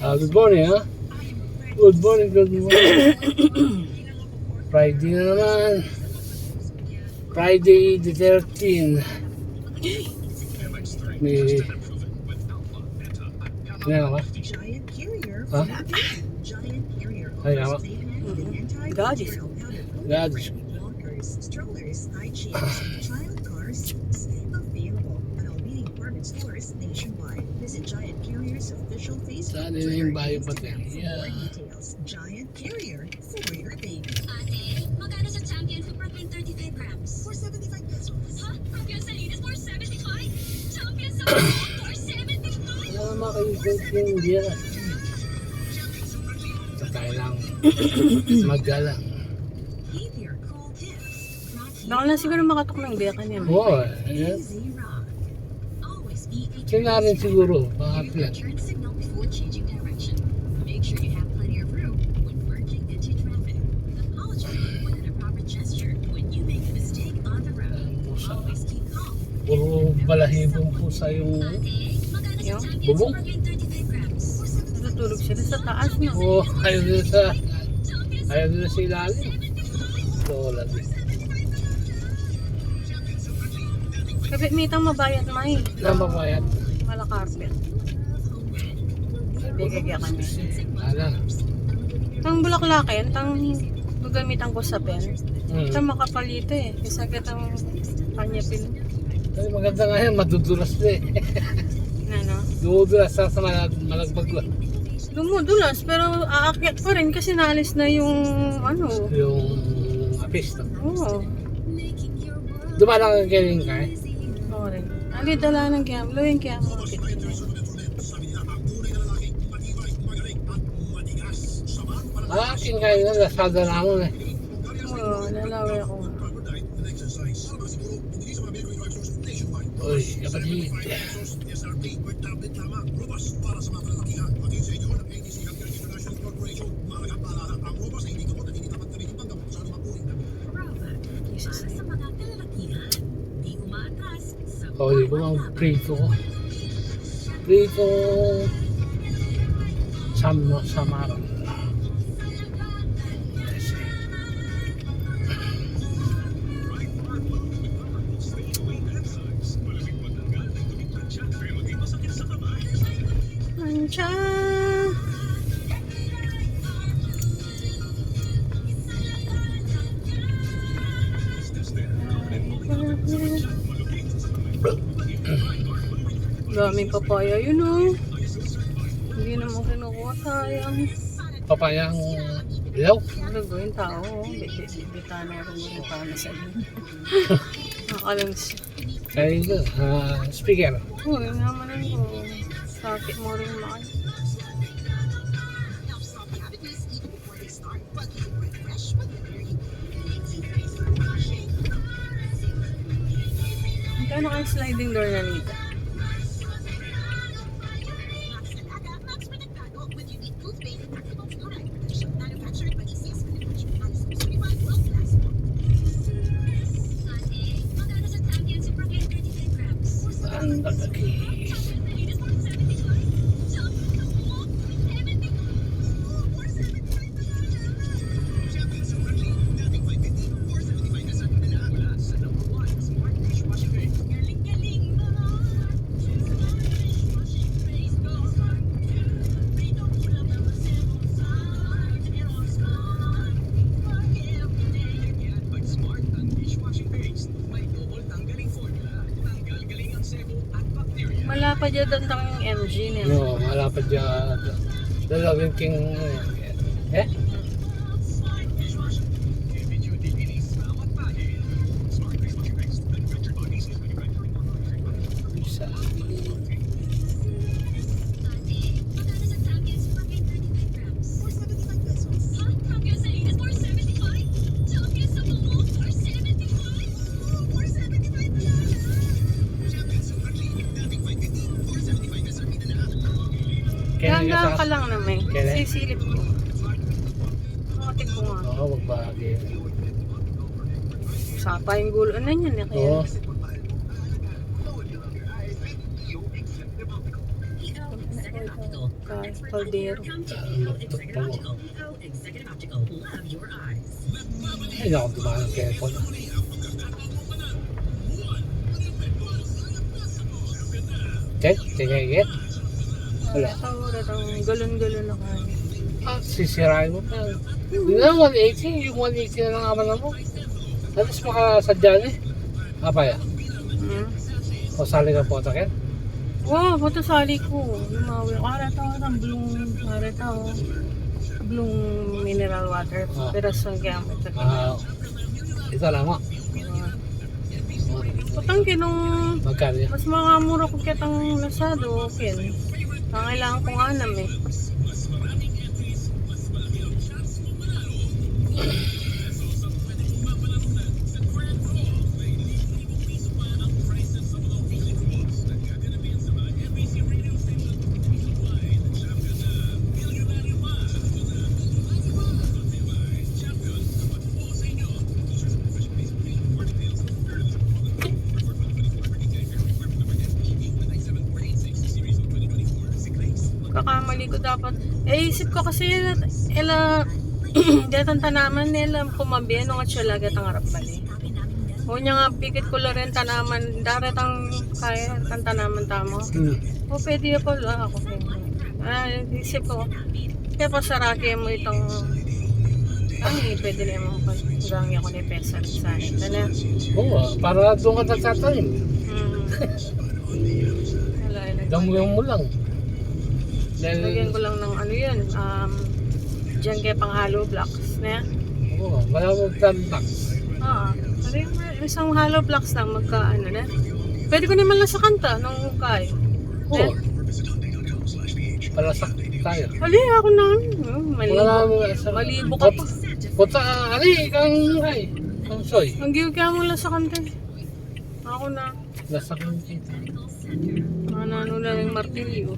Good morning, ha? Good morning, good morning. Friday na naman. Friday the 13th. May... Ano ka? Ha? Ay, ako. God is God. Strollers, high chairs, child cars, available at all leading department stores nationwide. Visit Giant Carrier's official Facebook Saan yun yung bayo baterya? for more details. Giant Carrier for your baby. Ate, magkano sa Champion Super Clean 35 grams? 475 pesos. Ha? Champion sa linis 475? Champion sa buhok 475? Wala makaisip yung beer. Sa tayo lang. Magalang. Hey there, cool tips. baka na siguro makatok ng beka niya. Oo, ayan. Easy Rock. Always be a Sinarin siguro. Baka plat. Turn signal before changing direction. Make sure you have plenty of room when merging into traffic. Apologize with a proper gesture when you make a mistake on the road. Pusa. Always keep calm. Puro balahibong pusa yung... Ate, magkano sa Yung Champion bubong? Super Clean 35 grams? Natutulog sila sa taas, no? Oo, ayaw nila sa... Ayaw nila sa ilalim. Oo, lagi. Kapit mitang mabayad may. Nampapayat. Mala carpet. Bigagya kami. Alam. Tang bulaklakin, tang gagamitan ko sa pen. Hmm. Ito makapalito eh. Isa kitang kanyapin. Ay, maganda nga yan, madudulas na eh. Ano? Dumudulas sa malagbag lang. Dumudulas, pero aakyat pa rin kasi naalis na yung ano. Yung apis. No? Oo. Dumalang ang galing ka eh. Oo rin. Ali dala ng gamlo yung gamlo. Akin kayo na, lasada naman eh. Oo, lalaway ako. Uy, kapatid. Jesus. Sa mga kalalakihan, di umaatras sa O, di ba ang prito ko? Prito... Samaran. Yes. Mancha. Daming papaya yun oh. Hindi naman kinukuha, sayang. Papayang ilaw. Ano gawin tao? Bita na rin yung tao sa iyo. Nakalangs. Kaya ito, speaker. Oo, yun naman ko. Sakit mo rin mga. Magkano kang sliding door na nito? Ate, magkano sa Champion Super Clean 35 grams? Ang lalaki. Linis 475? Champion sa buhok 475? Galing-galing mo. Malapad dyan ang MG niya. No, malapad dyan. Dalawin king... Eh? Isa. Ate, magkano sa Champion Super Clean 35 grams? 475 pesos. Ha? Champion sa linis 475? Champion sa buhok 475? 475 lang. Hanggang ka lang naman. Kailan? Sisilip ko. Makating ko nga. Oo, magbahagi. Sapa yung gulo na yan. Eh, kaya. Oo. Caldero. Executive Optical. Love your eyes. Ay, ako dumaan ng Quezon. Get? Wala. Galon-galon na kayo. Ah, sisirain mo pa. Hindi na, 180. Yung 180 na lang naman mo. Tapos makasadya na eh. Apaya. Hmm? O sali ka po, takit? Wow, bato sali ko. Lumawi. Karata, blue mineral water. Ah. Pero saan kaya mo ito? Ito lang mo. Putang kinong Magkano yan? mas makamura ko kitang lasado. Okay. Kailangan kong anam eh. Kakamali ko dapat. Isip ko kasi ila datang tanaman nila kumabi no nga sila gatang harap bali. O nya nga pikit ko rin tanaman daratang kaya kan tanaman tamo. O pwede pa ako. Isip ko kaya pasaraki mo itong pwede naman ko hanggang ako ni pesa sa akin. Tana. Oo, para doon ka nagtatanim. Damuyan mo lang. Lagyan ko lang ng ano yun, dyan kaya pang hollow blocks na. Oo, wala mo tambak. Oo. Ano yung isang hollow blocks lang magka ano na. Pwede ko naman lang sa kanta nung kay. Oo. Palasak tayo. Hali, ako na. Wala mo Malibo ka pa. Puta, ali, kang ay. Kang soy. Ang kaya mo lang sa kanta. Ako na. Nasa kang kita. Manano na yung martilyo.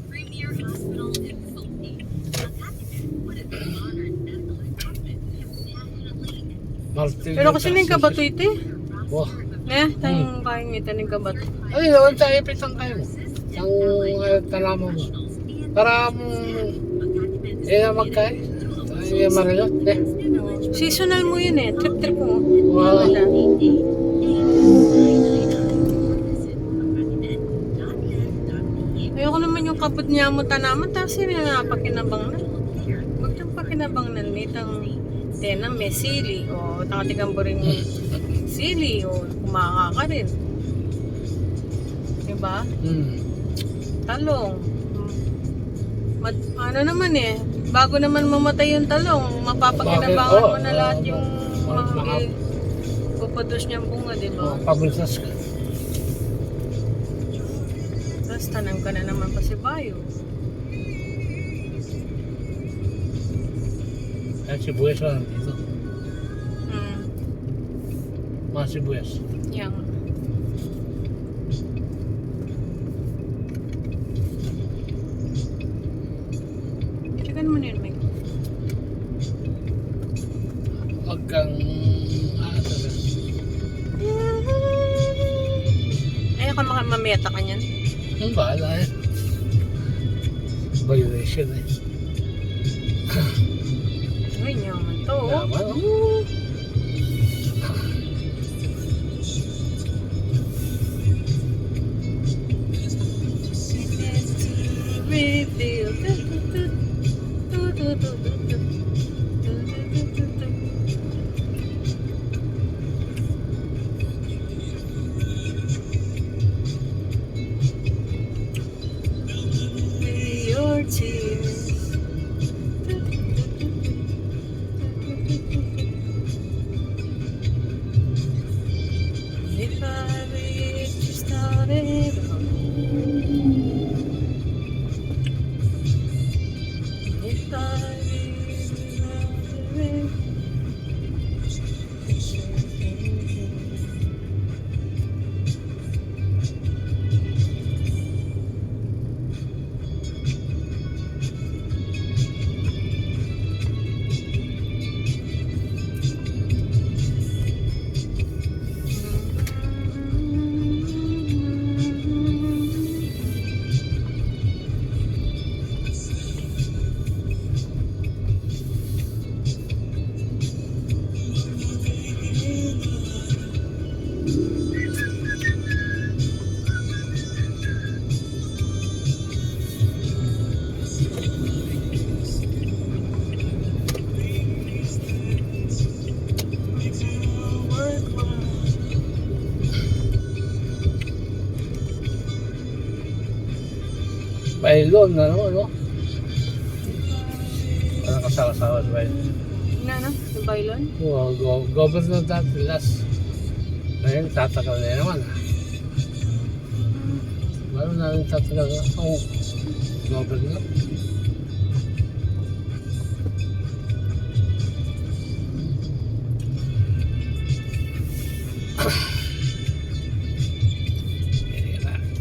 Premier Hospital in Philippines. Martilyo. Pero kasi nang kabato ito eh. Wah. Tayong kayang ito ng kabato. Ay, naman sa ipitang kayo mo. Ang talaman mo. Para magkay. Ay, marilot. Seasonal mo yun eh. Trip mo. Wow. Wala. Ayoko naman yung kapot niya mo tanaman. Tapos yun yung napakinabang na. Huwag yung pakinabang na. Tenang may sili. O tangatigang bo rin sili. O kumaka ka rin. Diba? Talong. Ano naman eh. Bago naman mamatay yung talong, mapapakinabangan mo na lahat yung pupudos niyang bunga, di ba? Pabulsas ka. Tapos tanang ka na naman pa si Bayo. Ay, sibuyas lang dito. Mga sibuyas. Yang. Chicken mo na yun, Mike. Huwag kang Ayaw ka mameta ka niyan. ang bahala eh. Violation eh. Ay, yaman to. Yaman, oh. Reveal. Your tears. If I reach you started if I reach bailon, ano? Parang kasawa-sawa sa bailon. Ano? Yung bailon? Governor dati last. Ngayon, tatagal na naman. Lalo na rin tatagal na. Governor.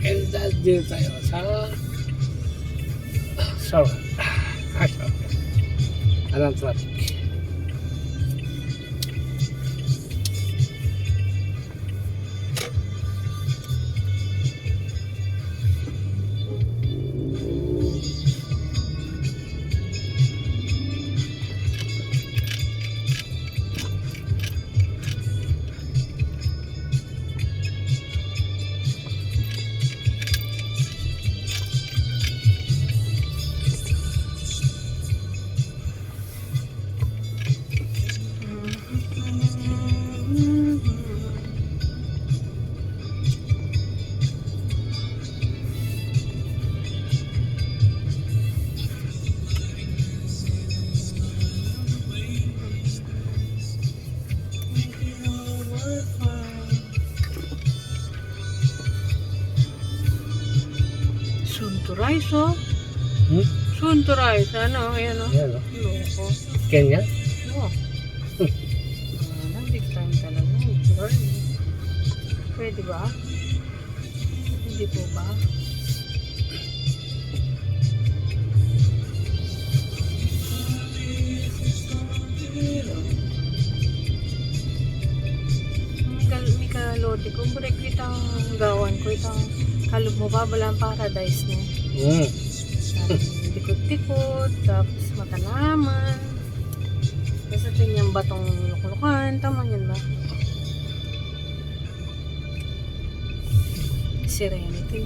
And that dito tayo sa sorry. Anong traffic? Soon to rise, oh. Soon to rise. Ano? Ayan, oh. Yan, no? Loko. Kenya? Oo. Big time talaga. Lord. Pwede ba? Hindi po ba? May kalodi ko. Break itang gawan ko. Itang kalog mo ba? Balang paradise niya. Tikot-tikot. Tapos matalaman. Kasi ito yung batong lukulukan. Tama yun ba? Serenity.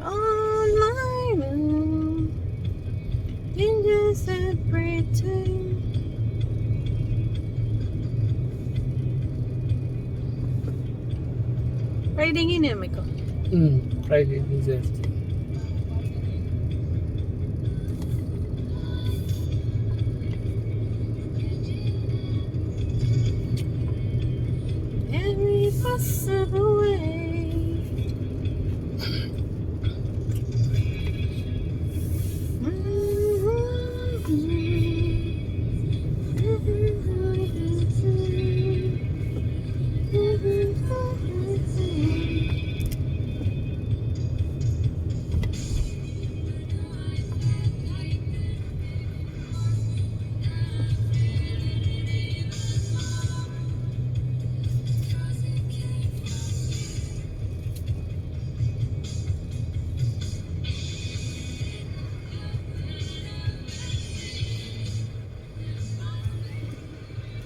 On my own, in just everything. Riding in yan, Miko. Friday dessert. Every possible way.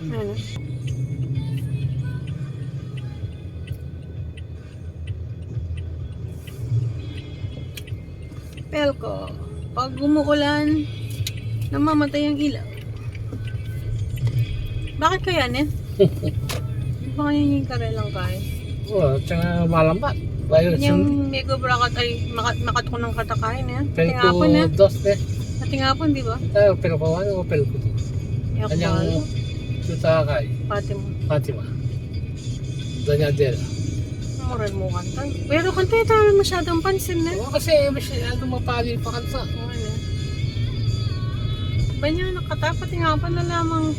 Ano? Pelko, pag umuulan, namamatay ang ilaw. Bakit kaya, Nen? Baka yun yung karelang kain. Tsaka malambat. Virus Yung mega brakat ay makat ko ng katakain, eh. Pelko Tingapon, eh. dos, eh. Tingapon, di ba? Pelko 1 o Pelko 2? Kanyang tutakay. Fatima. Doña Adela. Moral mo kanta. Pero kanta yung tayo masyadong pansin na. Kasi masyadong mapali pa kansa. Ba niya nakatapat nga pa na lamang.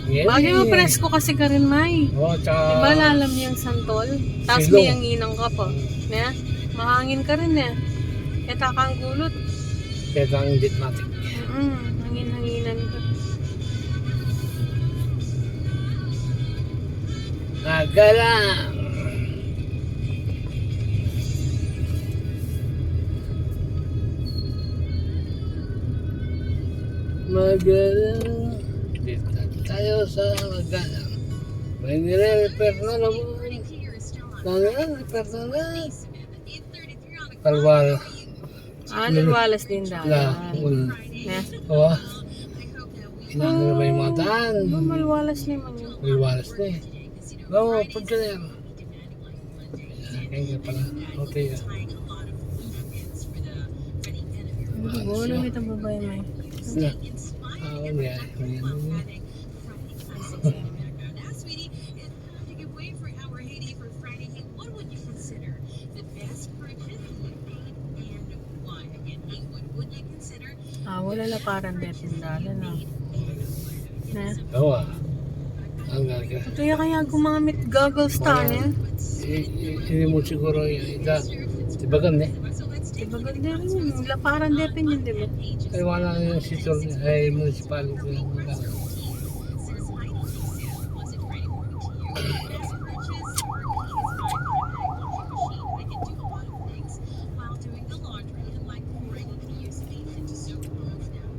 Ngayon, Bagay mo presko kasi ka rin, May. Tsaka Diba lalam niyang santol? Tapos Silong. may inang ka pa. Na? Mahangin ka rin, eh. Kaya kang gulot. kaya ang ditmatic. Hangin-hanginan ka. Nagalang! Magalang. Dito tayo sa Magalang. May nire-repair na naman. Nire-repair na na. Kalwal. Lulwalas din dahil. Yeah. Oh. Inano na ba yung mga daan? Malwalas naman yun. Liwalas na eh. Oo, punta na yan. Kaya pala. Okay. Ano ito babae may? Na. Yeah. Sweetie, to give way for our Haiti for Friday, hey, what would you consider the best purchase you made and why? Again, hey, what would you consider? Wala na parang detindalan na. Oo ah. Ang gaga. Ito yung kaya gumamit goggles tayo. Hindi mo siguro yung ita. Tibagan eh. Diba ganda rin yun? Wala parang depin yun, diba? Ay wala na yung sitol ay municipality ng Magalang. While doing the laundry and like pouring into use station to soak clothes down.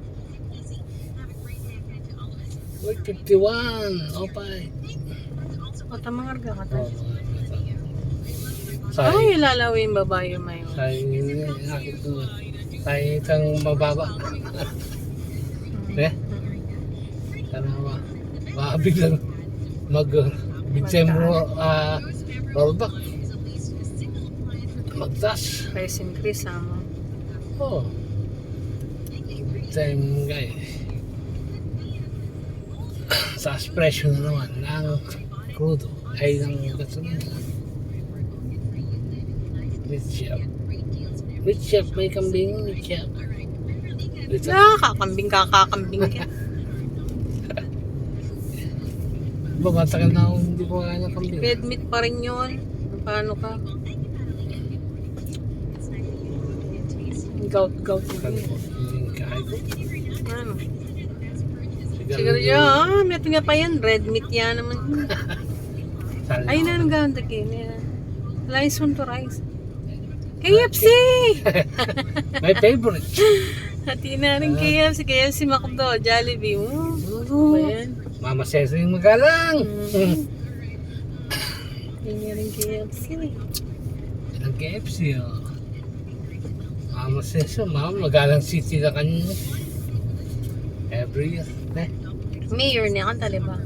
Easy. Have a great day ahead to all of us. Uy, 51. Opay. O, tamang arga ka tayo. Say. Ay, lalawi yung babae may. Say, nakit ko. Say, kang mababa. Eh? Sana biglang mag-December rollback. Magtas. Price increase, mo. Oh. Big time guys. Sa presyo na naman ng crudo ay ng gasolina. Meat shop. Meat shop, may kambing meat shop. Ito. Kakambing ka. Matagal na akong hindi ko kaya ng kambing. Red meat pa rin yun. Paano ka? Gout na yun. Yung kahay ko. Ano? Siguro yun, may nga pa yan. Red meat yan naman. Ay, na nang ganda kayo. Rice on to rice. KFC! My favorite. Hati na rin KFC. KFC McDo, Jollibee. Ayan. Mama says yung Magalang. Hindi rin KFC. Ang KFC oh. Mama says yung Magalang City na kanina. Every year. Mayor niya kanta, diba?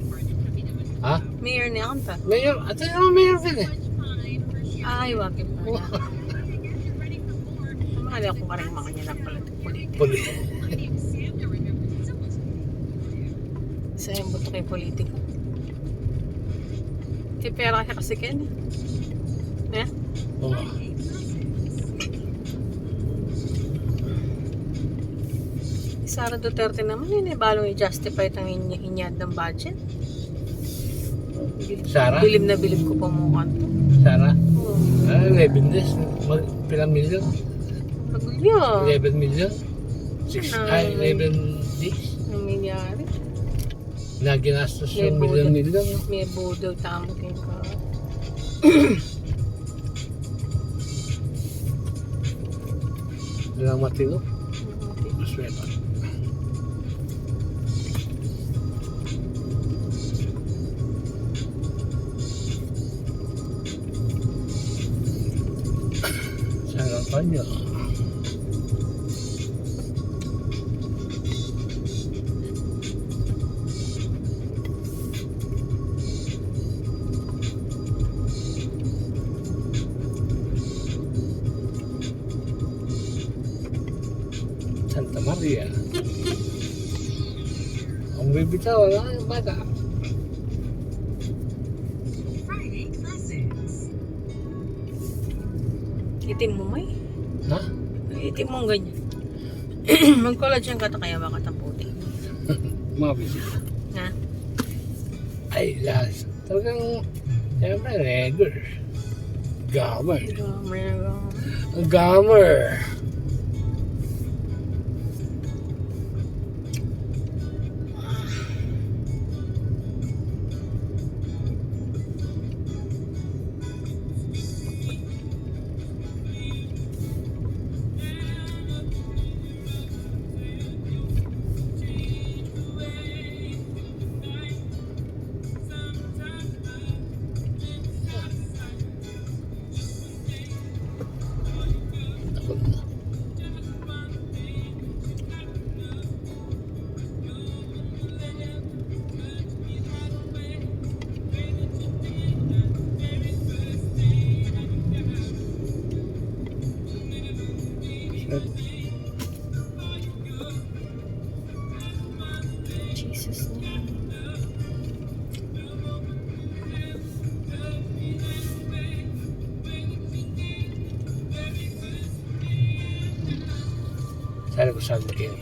Ha? Mayor niya kanta. Mayor, ito yung mayor din eh. Ay, wakit pa. Mahali ako ka rin mga niya ng politik. Puli. Isa yung buto kay politika. May pera kasi Ken. Eh? Oh. Sara Duterte naman yun eh. Balong i-justify itang inyad ng budget. Sara? Bilib na bilib ko pa mukha to. Sara? Oo. 11 days. Pilang million? Pagod niya. 11 million? 11 days? Ang nangyari. Naginastos yung May budol. million. May budol tamo kayo ka. Walang matino. Masweta. Sarap pa niya. Santa Maria. Ang bibitaw na yung bata. Friday Classics. Itim mo may? Ha? Itim mo ganyan. Mag-collagen ka to kaya baka taputi. Mabisi. Ha? Ay, last. Talagang, siyempre, regular. Gamer. Gamer. prices niya. Sana ko sabi kayo.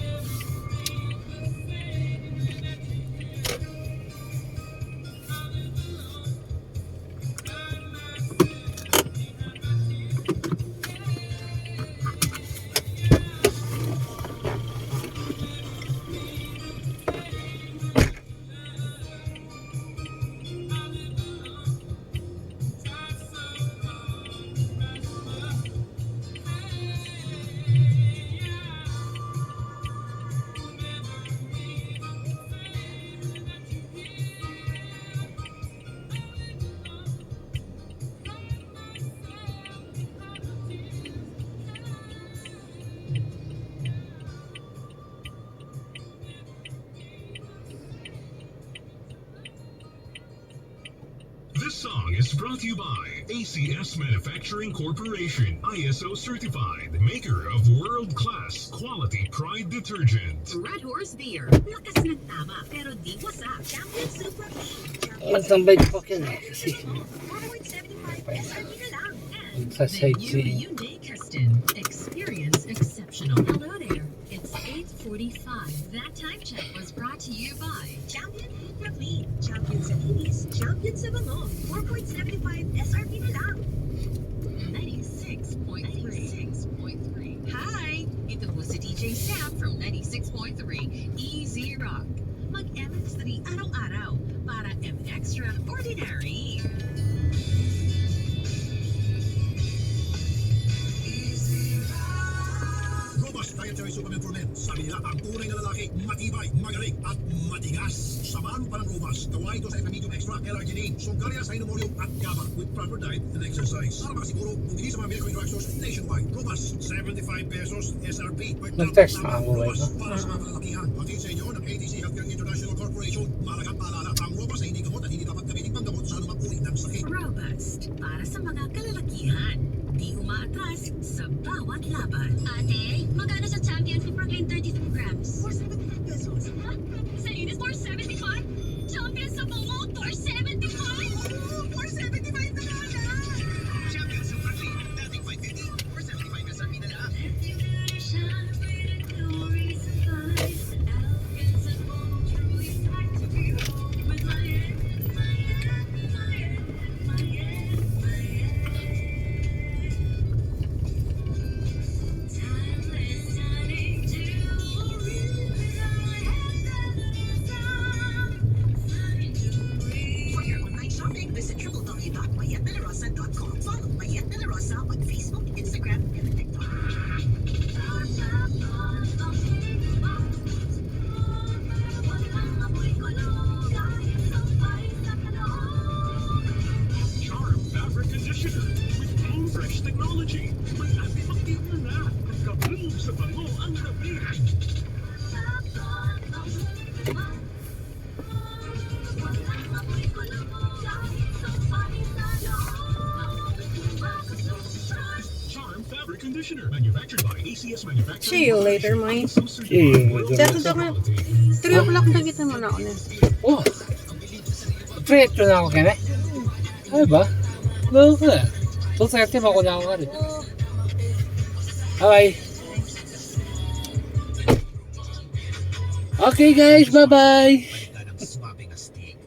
This song is brought to you by ACS Manufacturing Corporation, ISO certified, maker of world-class quality Pride detergent. Red Horse Beer. Lakas ng tama, pero di wasak. Champion Super Clean. Magtambay ko yan eh. Kasi 4.75 SRP na lang. And sa the sightseeing. new Hyundai Kirsten. Experience exceptional. Hello there. It's 8:45. That time check was brought to you by Champion Super Clean. Champion sa linis. Champion sa bango. 4.75 SRP na lang. 96.3. Hi! Ito po si DJ Sam from 96.3 Easy Rock. Mag-MX3 araw-araw para M-Extraordinary. Robust Dietary Supplement for Men. Sabi nila, ang tunay na lalaki, matibay, magaling, at matigas. Samahan mo pa ng Robust. Gawa ito sa Medium Extra L-Arginine, Songalia Sinomorium at GABA with proper diet and exercise. Para makasiguro, kung hindi sa mga medical drugstores nationwide. Robust, 75 pesos SRP. Nag-text na ako, Robust para sa mga kalalakihan. Pagin sa inyo ng ATC Healthcare International Corporation. Malagang paalala, ang Robust ay hindi gamot at hindi dapat gamitin panggamot sa anumang uri ng sakit. Robust para sa mga kalalakihan. Di umaatras sa bawat laban. Ate, magkano sa Champion Super Clean 33 grams? 475 pesos. Ha? Sa linis, 475? Champion sa bango, 475? 475 na lang! Champion Super Clean. Dating 550, 475 SRP na lang. For your online shopping, visit www.mayetdelarosa.com. Follow Mayet De La Rosa on Facebook, Instagram, and TikTok. Charm Fabric Conditioner with Clean Fresh Technology. May antibacterial na. Pagka-bloom sa bango ang lamig. Charm Fabric Conditioner, manufactured by ACS Manufacturing. See you later, Mike. See you. Settle down. 3 o'clock na kita mo na ako na. Oh! 3 na ako kaya. Ay ba? Bago ka. 2:30 ako na ako ka rin. Bye! Okay guys, bye-bye! Balikan ang swabe na steak.